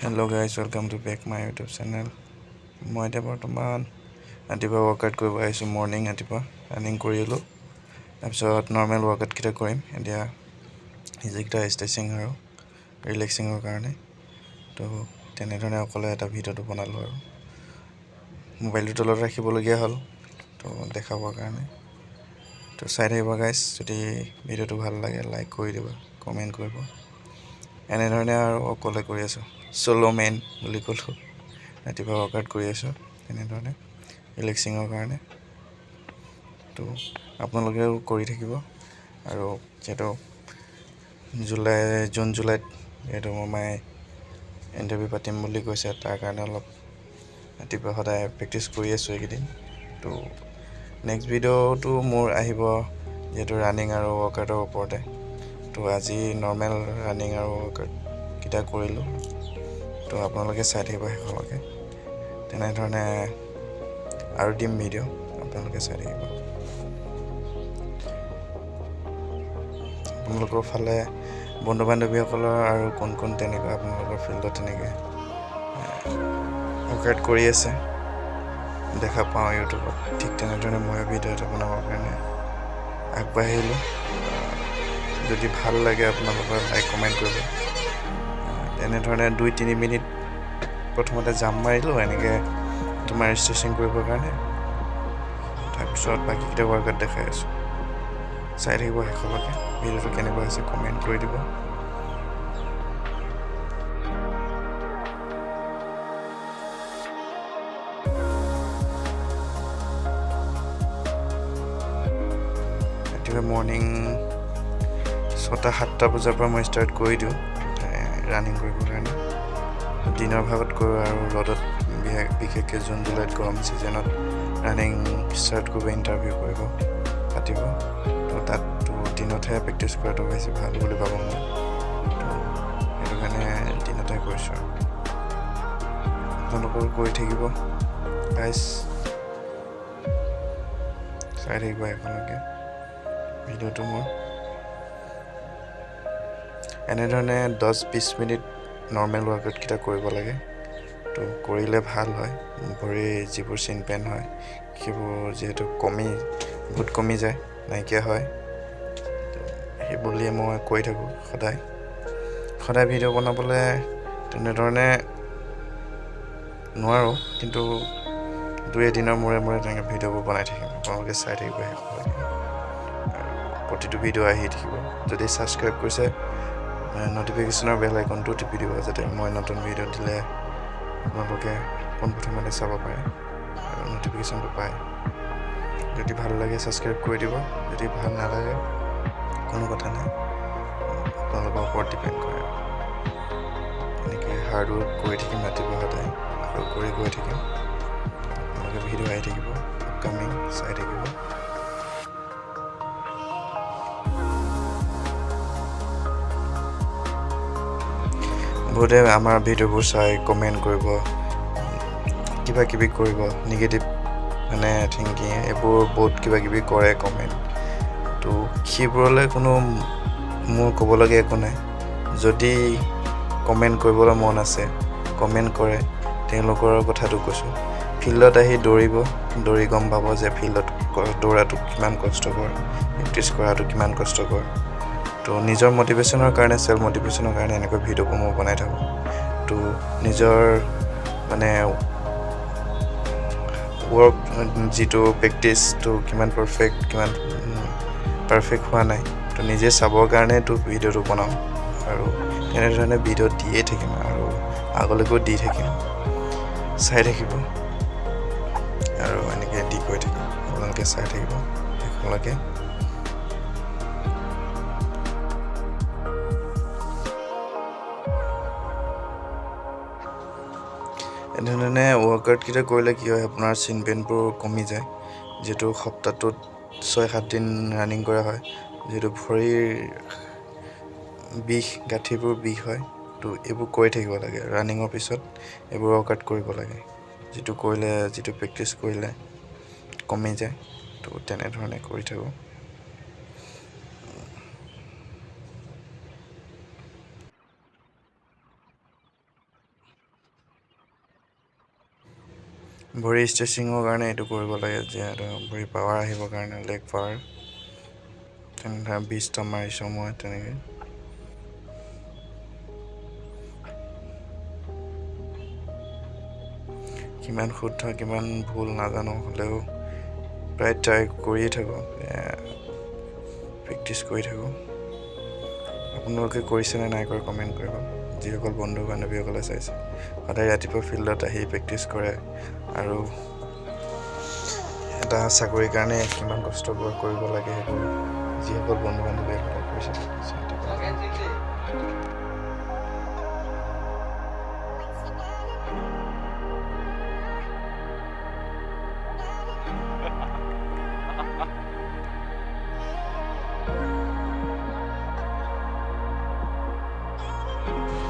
Hello guys, welcome to back my YouTube channel. মই এতিয়া বৰ্তমান ৰাতিপুৱা ৱৰ্কআউট কৰিব আহিছোঁ মৰ্ণিং ৰাতিপুৱা ৰানিং কৰিলোঁ তাৰপিছত নৰ্মেল ৱৰ্কআউট কেইটা কৰিম এতিয়া যিকেইটা ষ্ট্ৰেচিং আৰু ৰিলেক্সিঙৰ কাৰণে তো তেনেধৰণে অকলে এটা ভিডিঅ'টো বনালোঁ আৰু মোবাইলটো তলত ৰাখিবলগীয়া হ'ল তো দেখাবৰ কাৰণে তো চাই থাকিবা গাইজ যদি ভিডিঅ'টো ভাল লাগে লাইক কৰি দিবা কমেণ্ট কৰিব এনেধৰণে আৰু অকলে কৰি আছোঁ চ'ল' মেন বুলি ক'লোঁ ৰাতিপুৱা ৱৰ্কআউট কৰি আছোঁ এনেধৰণে ৰিলেক্সিঙৰ কাৰণে তো আপোনালোকেও কৰি থাকিব আৰু যিহেতু জুন জুলাইত যিহেতু মামাই ইণ্টাৰভিউ পাতিম বুলি কৈছে তাৰ কাৰণে অলপ ৰাতিপুৱা সদায় প্ৰেক্টিছ কৰি আছোঁ এইকেইদিন তো নেক্সট ভিডিঅ'টো মোৰ আহিব যিহেতু ৰানিং আৰু ৱৰ্কআউটৰ ওপৰতে তো আজি নৰ্মেল ৰানিং আৰু ৱৰ্কআউট কেইটা কৰিলোঁ তো আপোনালোকে চাই থাকিব শেষলৈকে তেনেধৰণে আৰু দিম ভিডিঅ' আপোনালোকে চাই থাকিব আপোনালোকৰ ফালে বন্ধু বান্ধৱীসকলৰ আৰু কোন কোন তেনেকুৱা আপোনালোকৰ ফিল্ডত তেনেকৈ ৱৰ্কআউট কৰি আছে দেখা পাওঁ ইউটিউবত ঠিক তেনেধৰণে মই ভিডিঅ' এটা বনাবৰ কাৰণে আগবাঢ়িলোঁ যদি ভাল লাগে আপোনালোকৰ লাইক কমেণ্ট কৰিব এনেধৰণে 2-3 মিনিট প্ৰথমতে জাম্প মাৰিলোঁ এনেকৈ তোমাৰ ষ্ট্ৰেচিং কৰিবৰ কাৰণে তাৰপিছত বাকীকেইটা ৱৰ্কআউট দেখাই আছোঁ চাই থাকিব শেষলৈকে ভিডিঅ'টো কেনেকুৱা হৈছে কমেণ্ট কৰি দিব ৰাতিপুৱা মৰ্ণিং 6-7 বজাৰ পৰা মই ষ্টাৰ্ট কৰি দিওঁ ৰানিং কৰিবৰ কাৰণে দিনৰ ভাগত কৰোঁ আৰু ৰ'দত বিশেষকৈ জুন জুলাইত গৰম ছিজনত ৰানিং ষ্টাৰ্ট কৰিব ইণ্টাৰভিউ কৰিব পাতিব তো তাততো দিনতহে প্ৰেক্টিছ কৰাটো বেছি ভাল বুলি ভাবোঁ মই তো সেইটো কাৰণে দিনতে কৰিছোঁ আপোনালোকেও কৰি থাকিব গাইজ চাই থাকিব একেলগে ভিডিঅ'টো মোৰ এনেধৰণে 10-20 মিনিট নৰ্মেল ৱৰ্কআউটকেইটা কৰিব লাগে তো কৰিলে ভাল হয় ভৰিৰ যিবোৰ চিন পেইন হয় সেইবোৰ যিহেতু বহুত কমি যায় নাইকিয়া হয় সেই বুলিয়ে মই কৈ থাকোঁ সদায় ভিডিঅ' বনাবলৈ তেনেধৰণে নোৱাৰোঁ কিন্তু 2-এদিনৰ মূৰে তেনেকৈ ভিডিঅ'বোৰ বনাই থাকিম আপোনালোকে চাই থাকিব শেষলৈকে প্ৰতিটো ভিডিঅ' আহি থাকিব যদি ছাবস্ক্ৰাইব কৰিছে ন'টিফিকেশ্যনৰ বেল আইকনটো টিপি দিব যাতে মই নতুন ভিডিঅ' দিলে আপোনালোকে পোনপ্ৰথমতে চাব পাৰে আৰু ন'টিফিকেশ্যনটো পায় যদি ভাল লাগে ছাবস্ক্ৰাইব কৰি দিব যদি ভাল নালাগে কোনো কথা নাই আপোনালোকৰ ওপৰত ডিপেণ্ড কৰে এনেকৈ হাৰ্ড ৱৰ্ক কৰি থাকিম ৰাতিপুৱা সদায় আৰু কৰি গৈ থাকিম আপোনালোকে ভিডিঅ' আহি থাকিব আপকামিং চাই থাকিব বহুতে আমাৰ ভিডিঅ'বোৰ চাই কমেণ্ট কৰিব কিবা কিবি কৰিব নিগেটিভ মানে থিংকিং এইবোৰ বহুত কিবা কিবি কৰে কমেণ্ট তো সেইবোৰলৈ কোনো মোৰ ক'বলগীয়া একো নাই যদি কমেণ্ট কৰিবলৈ মন আছে কমেণ্ট কৰে তেওঁলোকৰ কথাটো কৈছোঁ ফিল্ডত আহি দৌৰি গম পাব যে ফিল্ডত দৌৰাটো কিমান কষ্টকৰ প্ৰেক্টিছ কৰাটো কিমান কষ্টকৰ তো নিজৰ মটিভেশ্যনৰ কাৰণে চেল্ফ মটিভেশ্যনৰ কাৰণে এনেকুৱা ভিডিঅ'বোৰ মই বনাই থাকোঁ তো নিজৰ মানে ৱৰ্ক যিটো প্ৰেক্টিছটো কিমান পাৰফেক্ট হোৱা নাই তো নিজে চাবৰ কাৰণেতো ভিডিঅ'টো বনাওঁ আৰু তেনেধৰণে ভিডিঅ' দিয়ে থাকিম আৰু আগলৈকেও দি থাকিম চাই থাকিব আৰু এনেকৈ দি গৈ থাকিম আপোনালোকে চাই থাকিব শেষলৈকে এনেধৰণে ৱৰ্কআউটকেইটা কৰিলে কি হয় আপোনাৰ চিন পেইনবোৰ কমি যায় যিহেতু সপ্তাহটোত 6-7 দিন ৰানিং কৰা হয় যিহেতু ভৰিৰ গাঁঠিবোৰ বিষ হয় তো এইবোৰ কৰি থাকিব লাগে ৰানিঙৰ পিছত এইবোৰ ৱৰ্কআউট কৰিব লাগে যিটো প্ৰেক্টিছ কৰিলে কমি যায় তো তেনেধৰণে কৰি থাকোঁ ভৰি ষ্ট্ৰেচিঙৰ কাৰণে এইটো কৰিব লাগে, যিহেতু ভৰি পাৱাৰ আহিবৰ কাৰণে, লেগ পাৱাৰ। তেনেধৰণে 20টা মাৰিছোঁ মই তেনেকৈ। কিমান শুদ্ধ কিমান ভুল নাজানো, হ'লেও প্ৰায় ট্ৰাই কৰিয়ে থাকোঁ, প্ৰেক্টিছ কৰি থাকোঁ। আপোনালোকে কৰিছেনে নাই কৰা কমেণ্ট কৰিব। যিসকল বন্ধু বান্ধৱীসকলে চাইছে, সদায় ৰাতিপুৱা ফিল্ডত আহি প্ৰেক্টিছ কৰে আৰু এটা চাকৰিৰ কাৰণে কিমান কষ্ট কৰিব লাগে সেইবোৰ যিসকল বন্ধু বান্ধৱীসকলে কৰিছে।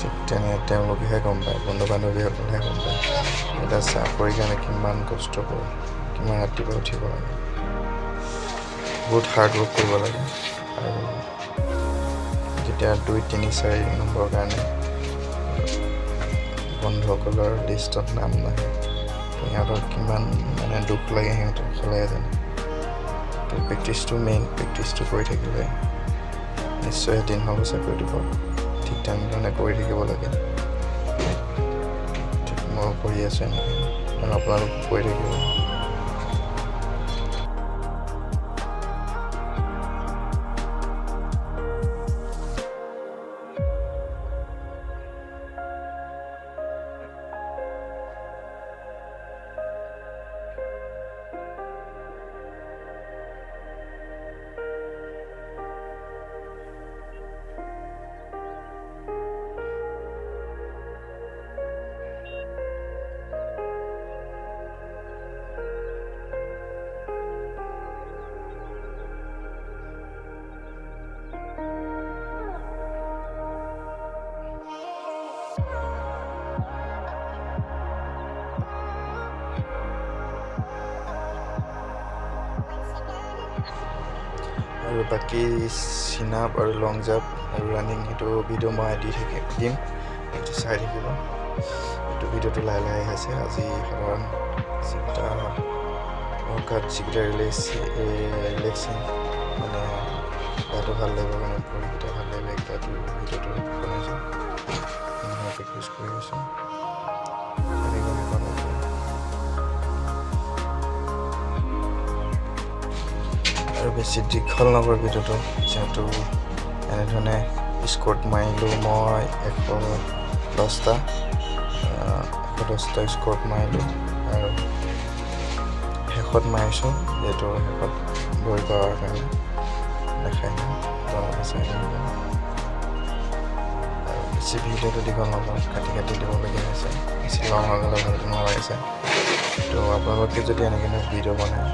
ঠিক তেনে তেওঁলোকেহে গম পায়, বন্ধু বান্ধৱীসকলেহে গম পায় এটা চাকৰিৰ কাৰণে কিমান কষ্ট কৰোঁ, কিমান ৰাতিপুৱা উঠিব লাগে, বহুত হাৰ্ড ৱৰ্ক কৰিব লাগে। আৰু যেতিয়া 2, 3, 4 নম্বৰৰ কাৰণে বন্ধুসকলৰ লিষ্টত নাম নাহে, সিহঁতৰ কিমান দুখ লাগে, সিহঁতক চলাই জানে। তো প্ৰেক্টিছটো মেইন, প্ৰেক্টিছটো কৰি থাকিলে নিশ্চয় এদিন হ'ব চাকৰিটো পাব। ঠিক তেনেধৰণে কৰি থাকিব লাগে। ঠিক মই কৰি আছোঁ এনেকৈ, আৰু আপোনালোক কৰি থাকিব। আৰু বাকী চিনাপ আৰু লং জাম্প আৰু ৰানিং সেইটো ভিডিঅ' মই দিম, সেইটো চাই থাকিব। এইটো ভিডিঅ'টো লাহে লাহে আহিছে। আজি সাধাৰণ যিকেইটা ৱৰ্কআউট, যিকেইটা ৰিলেক্সিং গাটো ভাল লাগিব কাৰণে, ভৰিকেইটা ভাল লাগিব, এইকেইটাটো ভিডিঅ'টো বনাইছোঁ, প্ৰেক্টিছ কৰি আছোঁ। আৰু বেছি দীঘল নকৰোঁ ভিডিঅ'টো, যিহেতু এনেধৰণে স্কোৱাট মাৰিলোঁ মই 110টা স্কোৱাট মাৰিলোঁ। আৰু শেষত মাৰিছোঁ, যিহেতু শেষত ভৰি পাৱাৰ কাৰণে দেখাই নাই, আপোনালোকে চাই থাকিব। আৰু বেছি ভিডিঅ'টো দীঘল নকৰোঁ, কাটি দিবলগীয়া হৈছে, বেছি লং হৈ গ'লে ভালকৈ নালাগিছে। তো আপোনালোকে যদি এনেকৈ ভিডিঅ' বনায়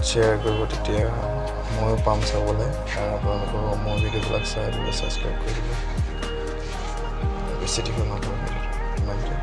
শ্বেয়াৰ কৰিব, তেতিয়া ময়ো পাম চাবলৈ, আৰু আপোনালোকেও মোৰ ভিডিঅ'বিলাক চাই দিলে ছাবস্ক্ৰাইব কৰি দিব। বেছি দীঘল নকৰোঁ ভিডিঅ'টো, ইমানটোৱে।